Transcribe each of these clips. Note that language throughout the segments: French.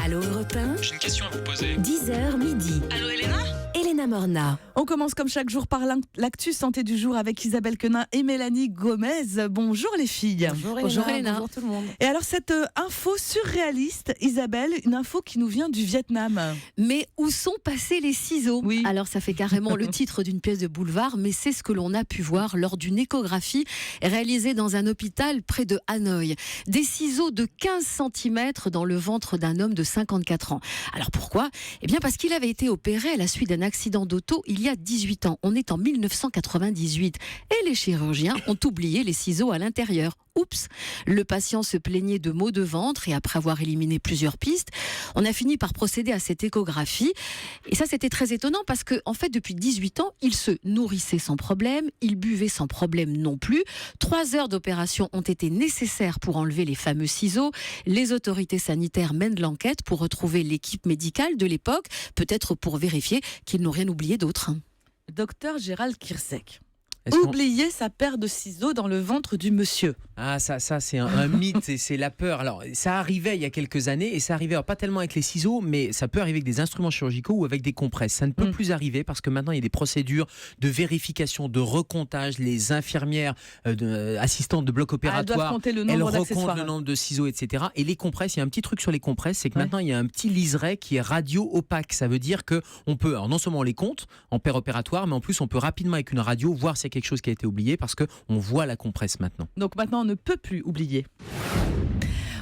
Allô Europe 1, J'ai une question à vous poser. 10h midi. Allô Elena ? Elena Morna. On commence comme chaque jour par l'actu santé du jour avec Isabelle Quenin et Mélanie Gomez. Bonjour les filles. Bonjour Elena. Bonjour tout le monde. Et alors cette info surréaliste, Isabelle, une info qui nous vient du Vietnam. Mais où sont passés les ciseaux ? Oui. Alors ça fait carrément le titre d'une pièce de boulevard, mais c'est ce que l'on a pu voir lors d'une échographie réalisée dans un hôpital près de Hanoï. Des ciseaux de 15 cm dans le ventre d'un homme de 54 ans. Alors pourquoi ? Eh bien parce qu'il avait été opéré à la suite d'un accident d'auto il y a 18 ans. On est en 1998 et les chirurgiens ont oublié les ciseaux à l'intérieur. Oups, le patient se plaignait de maux de ventre et après avoir éliminé plusieurs pistes, on a fini par procéder à cette échographie. Et ça, c'était très étonnant parce que, en fait, depuis 18 ans, il se nourrissait sans problème, il buvait sans problème non plus. 3 heures d'opération ont été nécessaires pour enlever les fameux ciseaux. Les autorités sanitaires mènent l'enquête pour retrouver l'équipe médicale de l'époque, peut-être pour vérifier qu'ils n'ont rien oublié d'autre. Docteur Gérald Kirsek. Est-ce qu'on- Oublier sa paire de ciseaux dans le ventre du monsieur. Ah, ça c'est un mythe et c'est la peur. Alors, ça arrivait il y a quelques années et ça arrivait alors, pas tellement avec les ciseaux, mais ça peut arriver avec des instruments chirurgicaux ou avec des compresses. Ça ne peut plus arriver parce que maintenant il y a des procédures de vérification, de recomptage. Les infirmières, assistantes de bloc Elles doivent opératoire, compter le elles nombre recomptent d'accessoires. le nombre de ciseaux, etc. Et les compresses, il y a un petit truc sur les compresses, c'est que maintenant il y a un petit liseré qui est radio-opaque. Ça veut dire que on peut, alors non seulement on les compte en paire opératoire, mais en plus on peut rapidement avec une radio voir s'il y a quelque chose qui a été oublié parce qu'on voit la compresse maintenant. Donc maintenant, on ne peut plus oublier.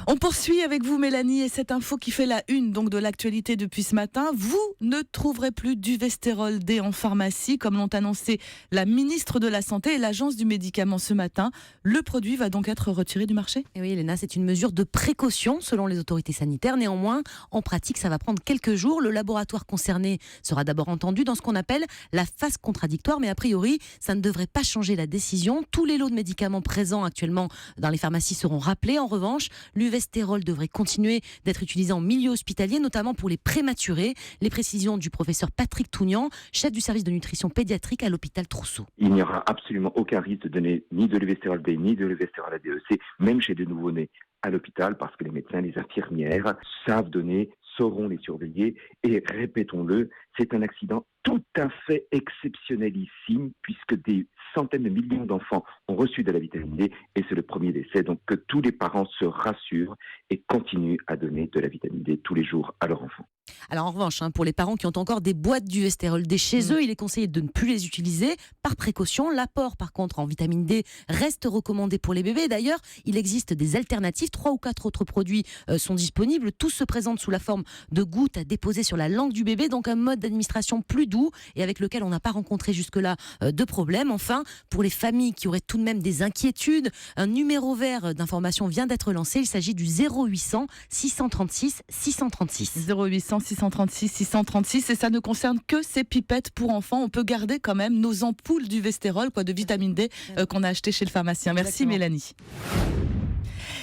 On poursuit avec vous Mélanie et cette info qui fait la une donc de l'actualité depuis ce matin. Vous ne trouverez plus du Vestérol D en pharmacie comme l'ont annoncé la ministre de la Santé et l'agence du médicament ce matin. Le produit va donc être retiré du marché ? Et oui Elena, c'est une mesure de précaution selon les autorités sanitaires. Néanmoins, en pratique, ça va prendre quelques jours. Le laboratoire concerné sera d'abord entendu dans ce qu'on appelle la phase contradictoire. Mais a priori, ça ne devrait pas changer la décision. Tous les lots de médicaments présents actuellement dans les pharmacies seront rappelés. En revanche, l'Uvestérol devrait continuer d'être utilisé en milieu hospitalier, notamment pour les prématurés. Les précisions du professeur Patrick Tougnan, chef du service de nutrition pédiatrique à l'hôpital Trousseau. Il n'y aura absolument aucun risque de donner ni de l'Uvestérol B ni de l'Uvestérol ADEC, même chez des nouveau-nés à l'hôpital, parce que les médecins, les infirmières savent donner, sauront les surveiller. Et répétons-le, c'est un accident tout à fait exceptionnelissime, puisque des centaines de millions d'enfants ont reçu de la vitamine D et c'est le premier décès. Donc que tous les parents se rassurent et continuent à donner de la vitamine D tous les jours à leurs enfants. Alors en revanche, pour les parents qui ont encore des boîtes d'Uvestérol D chez eux, il est conseillé de ne plus les utiliser par précaution. L'apport par contre en vitamine D reste recommandé pour les bébés. D'ailleurs, il existe des alternatives. 3 ou 4 autres produits sont disponibles. Tous se présentent sous la forme de gouttes à déposer sur la langue du bébé. Donc un mode d'administration plus doux et avec lequel on n'a pas rencontré jusque-là de problème. Enfin, pour les familles qui auraient tout de même des inquiétudes, un numéro vert d'information vient d'être lancé. Il s'agit du 0800 636 636. 0800 636 636 et ça ne concerne que ces pipettes pour enfants. On peut garder quand même nos ampoules du Vestérol, de vitamine D qu'on a acheté chez le pharmacien. Merci Exactement. Mélanie.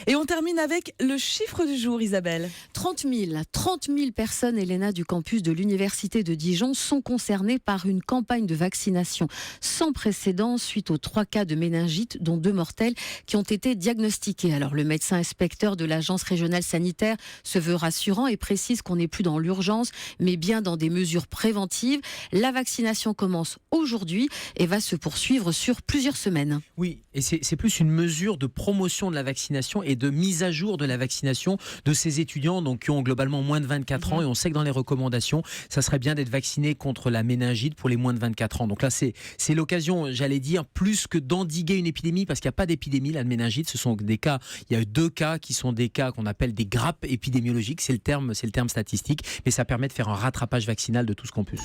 Et on termine avec le chiffre du jour, Isabelle. 30 000 personnes, Elena, du campus de l'Université de Dijon sont concernées par une campagne de vaccination sans précédent suite aux 3 cas de méningite, dont 2 mortels, qui ont été diagnostiqués. Alors, le médecin inspecteur de l'agence régionale sanitaire se veut rassurant et précise qu'on n'est plus dans l'urgence, mais bien dans des mesures préventives. La vaccination commence aujourd'hui et va se poursuivre sur plusieurs semaines. Oui, et c'est plus une mesure de promotion de la vaccination et de mise à jour de la vaccination de ces étudiants donc, qui ont globalement moins de 24 ans. Et on sait que dans les recommandations, ça serait bien d'être vacciné contre la méningite pour les moins de 24 ans. Donc là, c'est l'occasion, j'allais dire, plus que d'endiguer une épidémie, parce qu'il n'y a pas d'épidémie, là, de méningite. Ce sont des cas, il y a 2 cas qui sont des cas qu'on appelle des grappes épidémiologiques. C'est le terme statistique. Mais ça permet de faire un rattrapage vaccinal de tout ce campus.